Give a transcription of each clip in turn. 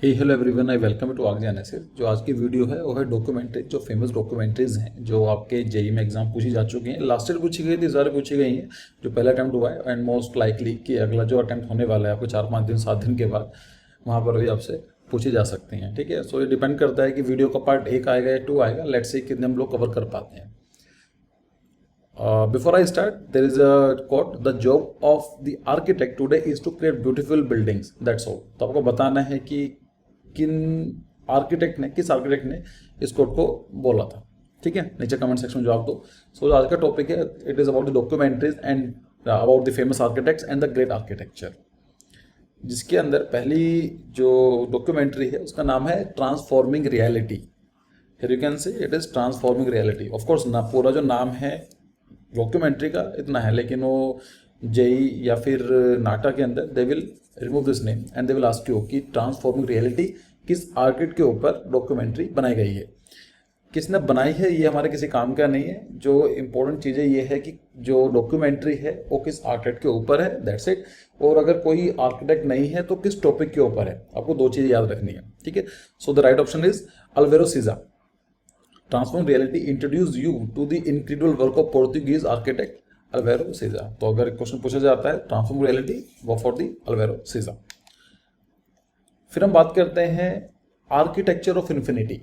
Hello everyone, I welcome to आगजा analysis. जो आज की वीडियो है वो है डॉक्यूमेंट्रीज, जो फेमस डॉक्यूमेंट्रीज हैं जो आपके जेई में एग्जाम पूछी जा चुकी हैं। लास्ट ईयर पूछी गई थी, इस बार पूछी गई हैं। जो पहला अटैम्प्ट हुआ है एंड मोस्ट लाइकली कि अगला जो अटैम्प्ट होने वाला है आपको 4-5 दिन 7 दिन के बाद, वहाँ पर भी आपसे पूछी जा सकती हैं। ठीक है, सो ये डिपेंड करता है कि वीडियो का पार्ट 1 आएगा या 2 आएगा। लेट्स से कितने हम लोग कवर कर पाते हैं। Before I start, there is a quote: "The job of the architect today is to create beautiful buildings." That's all. तो आपको बताना है कि किस आर्किटेक्ट ने इस कोट को बोला था। ठीक है, नीचे कमेंट सेक्शन में जवाब दो। सो आज का टॉपिक है, it is about the documentaries and about the famous architects and the great architecture. जिसके अंदर पहली जो डॉक्यूमेंट्री है उसका नाम है transforming reality. Here you can say it is transforming reality. Of course ना पूरा जो नाम है डॉक्यूमेंट्री का इतना है, लेकिन वो जेई या फिर नाटा के अंदर they will remove this name and they will ask you कि ट्रांसफॉर्मिंग रियलिटी किस आर्किटेक्ट के ऊपर डॉक्यूमेंट्री बनाई गई है। किसने बनाई है ये हमारे किसी काम का नहीं है। जो इंपॉर्टेंट चीज़ें ये है कि जो डॉक्यूमेंट्री है वो किस आर्किटेक्ट के ऊपर है, दैट्स इट। और अगर कोई आर्किटेक्ट नहीं है तो किस टॉपिक के ऊपर है, आपको दो चीज़ें याद रखनी है। ठीक है, so the right option is Alvaro Siza. Transform reality introduce you to the incredible work of Portuguese architect Alvaro Siza. तो अगर क्वेश्चन पूछा जाता है transform reality, go for the Alvaro Siza. फिर हम बात करते हैं आर्किटेक्चर ऑफ इन्फिनिटी।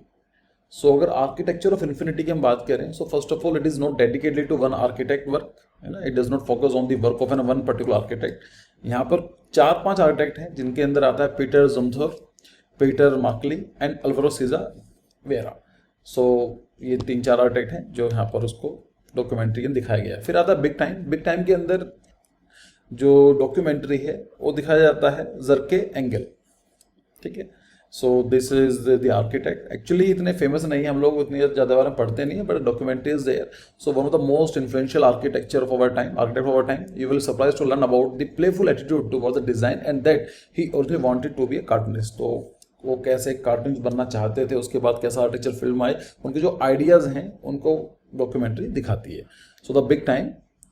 सो अगर आर्किटेक्चर ऑफ इन्फिनिटी की हम बात करें, so first of all it is not dedicated to one architect work, है ना। It does not focus on the work of an one particular architect. यहाँ पर 4-5 आर्किटेक्ट हैं जिनके अंदर आता है Peter Zumthor, Peter Markli and Alvaro Siza Vieira. So ये 3-4 आर्किटेक्ट हैं जो यहाँ पर उसको डॉक्यूमेंट्री में दिखाया गया है। फिर आता है बिग टाइम। बिग टाइम के अंदर जो डॉक्यूमेंट्री है वो दिखाया जाता है जर्के एंगल। ठीक है, सो this is the architect. Actually इतने फेमस नहीं है, हम लोग इतनी ज़्यादा बारे में पढ़ते नहीं है, but documentary is there. So one of the most influential architecture of our time, architect of our time. You will surprise to learn about the playful attitude towards the design and that he originally wanted to be a cartoonist. तो वो कैसे cartoons बनना चाहते थे, उसके बाद कैसा architecture film आए, उनके जो आइडियाज़ हैं उनको डॉक्यूमेंट्री दिखाती है। So the big time,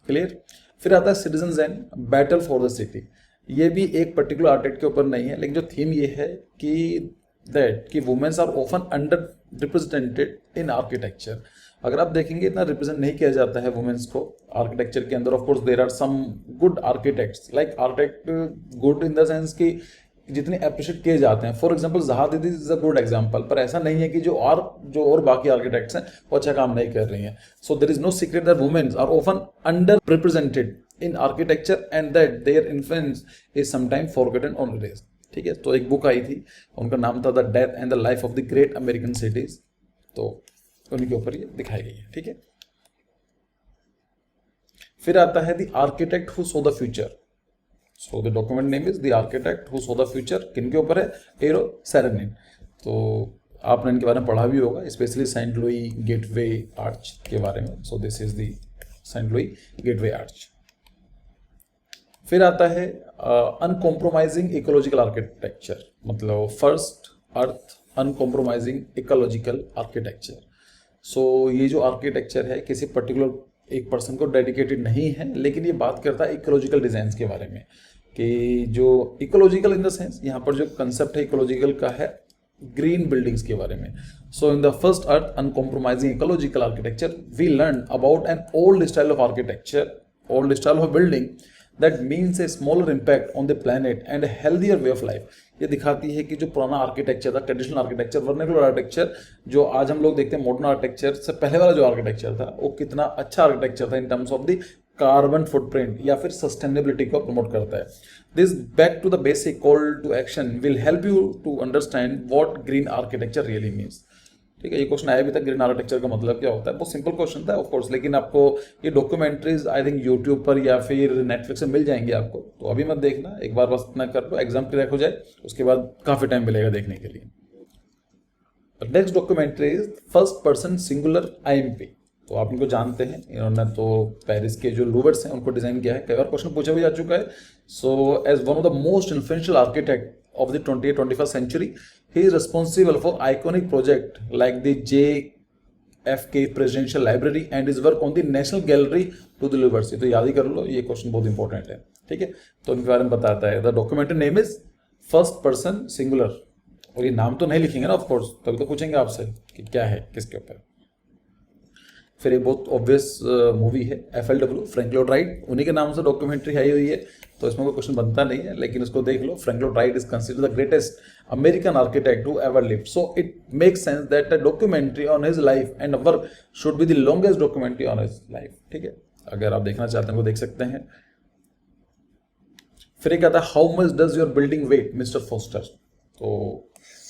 clear. फिर आता है citizens and battle for the city. ये भी एक पर्टिकुलर आर्किटेक्ट के ऊपर नहीं है, लेकिन जो थीम ये है कि womens are often under represented in architecture. अगर आप देखेंगे इतना रिप्रेजेंट नहीं किया जाता है वुमेन्स को आर्किटेक्चर के अंदर। Of course there are some good architects, like architect good in the sense कि जितने अप्रिशिएट किए जाते हैं। फॉर एग्जांपल जहा दीदी इज अ गुड एग्जांपल, पर ऐसा नहीं है कि जो और बाकी आर्किटेक्ट्स हैं वो अच्छा काम नहीं कर रही हैं। So there is no secret that womens are often under represented in architecture and that their influence is sometime forgotten on erased. ठीक है, तो एक बुक आई थी, उनका नाम था the death and the life of the great American cities. तो उनके ऊपर ये दिखाई गई है। ठीक है, फिर आता है the architect who saw the future. So the document name is the architect who saw the future. किनके ऊपर है? Eero Saarinen. तो आपने इनके बारे में पढ़ा भी होगा, especially Saint Louis gateway arch के बारे में। So this is the Saint Louis gateway arch. फिर आता है अनकॉम्प्रोमाइजिंग इकोलॉजिकल आर्किटेक्चर, मतलब first earth uncompromising ecological architecture. So ये जो आर्किटेक्चर है किसी पर्टिकुलर एक पर्सन को डेडिकेटेड नहीं है, लेकिन ये बात करता है इकोलॉजिकल डिजाइन के बारे में। कि जो इकोलॉजिकल इन द सेंस यहाँ पर जो कंसेप्ट है इकोलॉजिकल का है ग्रीन बिल्डिंग्स के बारे में। So in the first earth uncompromising ecological architecture we learn about an old style of architecture, old style of building that means a smaller impact on the planet and healthier way of life. ये दिखाती है कि जो पुराना architecture था, traditional architecture, vernacular architecture, जो आज हम लोग देखते हैं मॉडर्न आर्किटेक्चर से पहले वाला जो आर्किटेक्चर था वो कितना अच्छा आर्किटेक्चर था in terms of the carbon footprint या फिर सस्टेनेबिलिटी को प्रमोट करता है। This back to the basic call to action will help you to understand what green architecture really means. ठीक है, ये क्वेश्चन आया भी था, ग्रीन आर्किटेक्चर का मतलब क्या होता है। बहुत सिंपल क्वेश्चन था ऑफकोर्स, लेकिन आपको ये डॉक्यूमेंट्रीज आई थिंक यूट्यूब पर या फिर नेटफ्लिक्स में मिल जाएंगे आपको। तो अभी मत देखना, एक बार बस इतना कर लो, एग्जाम क्लियर हो जाए, उसके बाद काफ़ी टाइम मिलेगा देखने के लिए। Next documentary is first person singular IMP। तो आप इनको जानते हैं, इन्होंने तो पेरिस के जो लूवर्स हैं उनको डिजाइन किया है। कई बार क्वेश्चन पूछा भी जा चुका है। So as one of the most influential architect of the 20th-21st century, he is responsible for iconic project like the JFK Presidential Library and his work on the National Gallery to the Louvre। तो याद ही कर लो, ये question बहुत important है। ठीक है, तो इनके बारे में बताता है। The documentary name is first person singular और ये नाम तो नहीं लिखेंगे ना ऑफ कोर्स, तभी तो पूछेंगे आपसे कि क्या है किसके ऊपर। फिर एक बहुत ऑब्वियस मूवी है FLW, फ्रैंक lloyd राइट, उन्हीं के नाम से डॉक्यूमेंट्री आई हुई है, तो इसमें कोई क्वेश्चन बनता नहीं है, लेकिन इसको देख लो। Frank lloyd Wright is considered the greatest American architect who ever lived, so it makes sense that a documentary on his life and work should be the longest documentary on his life. ठीक है, अगर आप देखना चाहते हैं वो देख सकते हैं। फिर एक आता है how much does your building weight mister Foster, तो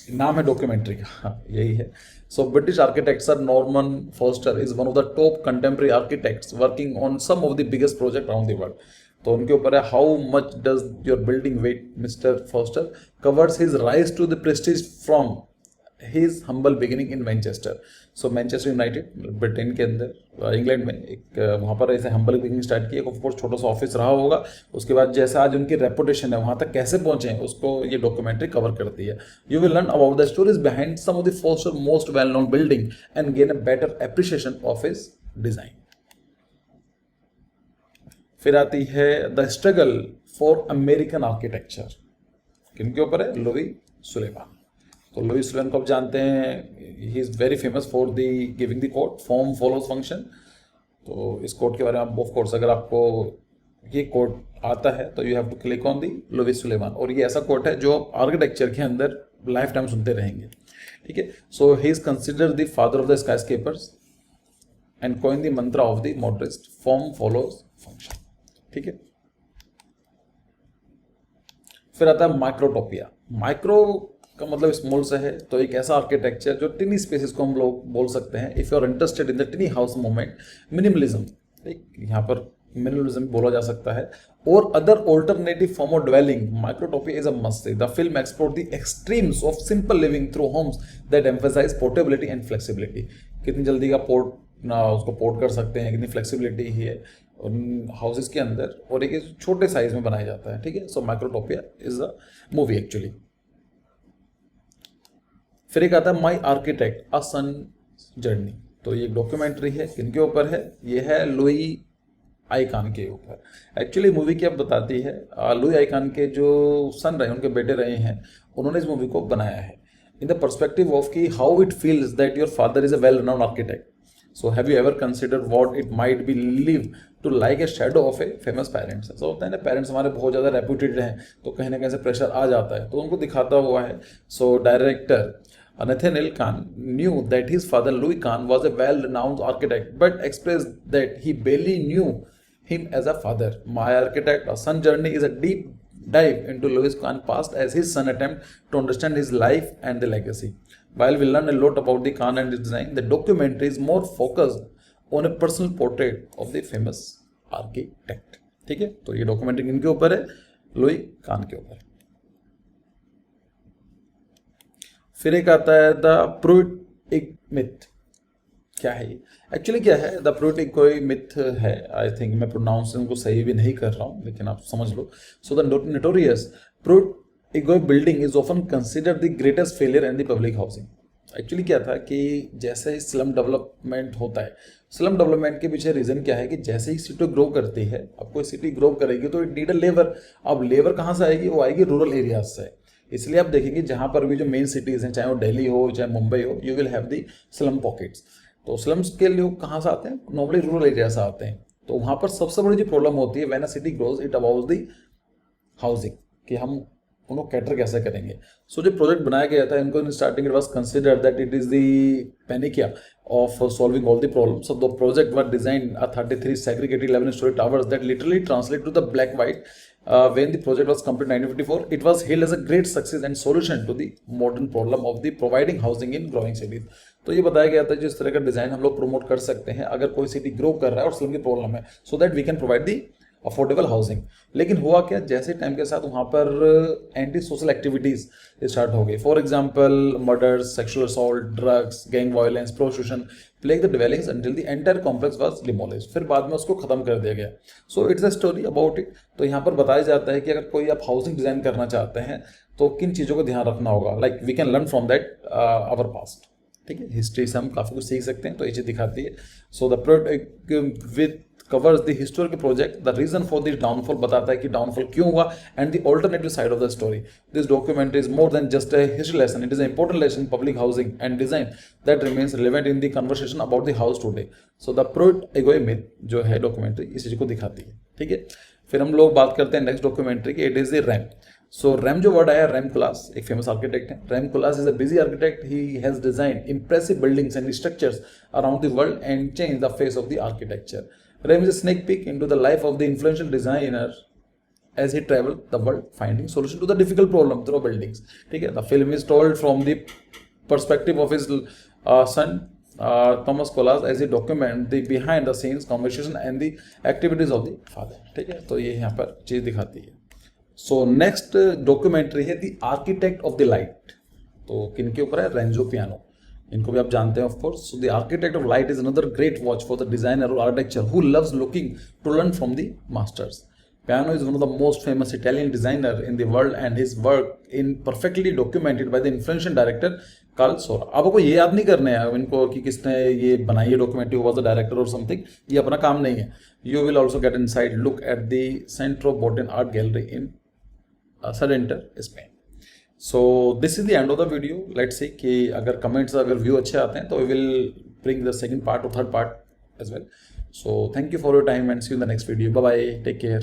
नाम है डॉक्यूमेंट्री का, हाँ यही है। So British architect sir Norman Foster is one of the top contemporary architects working on some of the biggest project around the world. तो उनके ऊपर है how much does your building weight mister Foster covers his rise to the prestige from his humble beginning in Manchester. So Manchester United Britain के अंदर, England में, एक वहाँ पर ऐसे हम्बल बिगिनिंग स्टार्ट की, ऑफ कोर्स छोटा सा ऑफिस रहा होगा, उसके बाद जैसा आज उनकी रेपुटेशन है वहाँ तक कैसे पहुँचे हैं उसको ये डॉक्यूमेंट्री कवर करती है। You will learn about the stories behind some of the Foster most well known building and gain a better appreciation of his design. फिर आती है the struggle for American architecture, किनके ऊपर है? Louis Sullivan. तो Louis Sullivan को आप जानते हैं, he is very famous for the giving the quote form follows function. तो इस कोट के बारे में आप ऑफ कोर्स अगर आपको ये कोट आता है तो you have to click on the Louis Sullivan, और ये ऐसा कोट है जो आप आर्किटेक्चर के अंदर लाइफ टाइम सुनते रहेंगे। ठीक है, so he is considered the father of the skyscrapers and coin the mantra of the modernist form follows function. ठीक है, फिर आता है माइक्रोटोपिया। माइक्रो का मतलब स्मॉल से है, तो एक ऐसा आर्किटेक्चर जो टिनी स्पेसेस को हम लोग बोल सकते हैं। If you are interested in the tiny house movement, minimalism, यहाँ पर मिनिमलिज्म बोला जा सकता है, और other alternative form of dwelling, Microtopia is a must see. The film explore the extremes of simple living through homes that emphasize portability and flexibility. कितनी जल्दी का पोर्ट ना उसको पोर्ट कर सकते हैं, कितनी फ्लेक्सिबिलिटी ही है हाउसेस के अंदर, और एक छोटे साइज में बनाया जाता है। ठीक है, सो माइक्रोटोपिया इज अ मूवी एक्चुअली। फिर एक आता है माई आर्किटेक्ट अ सन जर्नी, तो ये एक डॉक्यूमेंट्री है, किनके ऊपर है? ये है लुई आई कान के ऊपर। एक्चुअली मूवी क्या बताती है, लुई आई कान के जो सन रहे, उनके बेटे रहे हैं, उन्होंने इस मूवी को बनाया है इन द पर्सपेक्टिव ऑफ कि how it feels that your father is a well renowned architect. So have you ever considered what it might be live to like a shadow of a famous parents. ऐसा होता है ना, parents हमारे बहुत ज़्यादा reputed हैं, तो कहीं ना कहीं से प्रेशर आ जाता है, तो उनको दिखाता हुआ है। So director Nathaniel Kahn knew that his father Louis Kahn was a well-renowned architect, but expressed that he barely knew him as a father. My Architect: A Son Journey is a deep dive into Louis Kahn's past as his son attempt to understand his life and the legacy. While we learn a lot about the Kahn and his design, the documentary is more focused on a personal portrait of the famous architect. ठीक है, तो ये documentary किनके ऊपर है? Louis कान के ऊपर। फिर एक आता है द प्रूइट मिथ। क्या है ये? एक्चुअली क्या है द प्रूइट? कोई मिथ है, आई थिंक मैं प्रोनाउंसिएशन को सही भी नहीं कर रहा हूँ, लेकिन आप समझ लो। So the notorious Pruitt building is often considered the greatest failure in the public housing. Actually क्या था कि जैसे ही स्लम डेवलपमेंट होता है, स्लम डेवलपमेंट के पीछे रीजन क्या है कि जैसे ही सिटी ग्रो करती है, अब कोई सिटी ग्रो करेगी तो इट नीड अ लेबर। अब लेबर कहाँ से आएगी? वो आएगी रूरल एरियाज से। इसलिए आप देखेंगे जहाँ पर भी जो मेन सिटीज़ हैं, चाहे वो दिल्ली हो चाहे मुंबई हो, you will have the slum pockets. तो स्लम्स के लोग कहाँ से आते हैं? नॉर्मली रूरल एरिया से आते हैं। तो वहाँ पर सबसे बड़ी जो प्रॉब्लम होती है when a city grows it about the housing, कि हम उनको कैटर कैसे करेंगे। सो जो प्रोजेक्ट बनाया गया था इनको in starting it was considered that it is the panacea of solving all the problems. So the project were designed a 33 segregated 11-story towers that literally translate to the black white. When the project was completed in 1954, it was hailed as a great success and solution to the modern problem of the providing housing in growing cities. तो ये बताया गया था जिस तरह का design हम लोग प्रमोट कर सकते हैं अगर कोई सिटी ग्रो कर रहा है और स्लम की प्रॉब्लम है, so that we can provide the affordable housing. लेकिन हुआ क्या, जैसे टाइम के साथ वहाँ पर एंटी सोशल एक्टिविटीज स्टार्ट हो गई। For example murders, sexual assault, drugs, gang violence, prostitution plague the dwellings until the entire complex was demolished. फिर बाद में उसको खत्म कर दिया गया। So it's a story about it. तो यहाँ पर बताया जाता है कि अगर कोई आप हाउसिंग डिजाइन करना चाहते हैं तो किन चीज़ों को ध्यान रखना होगा। Like we can learn from that our past. ठीक है, हिस्ट्री से हम काफ़ी कुछ सीख सकते हैं, तो ये चीज़ दिखाती है। So the product with covers the historical project, the reason for the downfall, बताता है कि downfall क्यों हुआ, and the alternative side of the story. This documentary is more than just a history lesson. It is an important lesson in public housing and design that remains relevant in the conversation about the house today. So the pro-ego myth जो है documentary इस चीज को दिखाती है, ठीक है. फिर हम लोग बात करते हैं नेक्स्ट डॉक्यूमेंट्री की. It is the Rem. So Rem जो वर्ड आया, रैम कोलास एक फेमस आर्किटेक्ट है. Rem Koolhaas is a busy architect. He has design impressive buildings and structures around the world and change the face of the architecture. Rem is a sneak peek into the life of the influential designer as he traveled the world finding solution to the difficult problem through buildings. ठीक है. The film is told from the perspective of his son Thomas Kolas as he document the behind the scenes conversation and the activities of the father. ठीक है. तो ये यहाँ पर चीज दिखाती है. So next documentary है The Architect of the Light. तो किनके ऊपर है? Renzo piano. इनको भी आप जानते हैं of course. So The Architect of Light is another great watch for the designer or architecture who loves looking to learn from the masters. Piano is one of the most famous Italian designer in the world and his work in perfectly documented by the influential director Carl Saura. आपको ये याद नहीं करना है इनको कि किसने ये बनाई है डॉक्यूमेंट्री, वाज द डायरेक्टर और समथिंग. ये अपना काम नहीं है. You will also get inside look at the Centro Botin Art Gallery in Salento, Spain. So this is the end of the video. Let's see कि अगर comments अगर view अच्छे आते हैं तो we will bring the second part or third part as well. So thank you for your time and see you in the next video. Bye bye. Take care.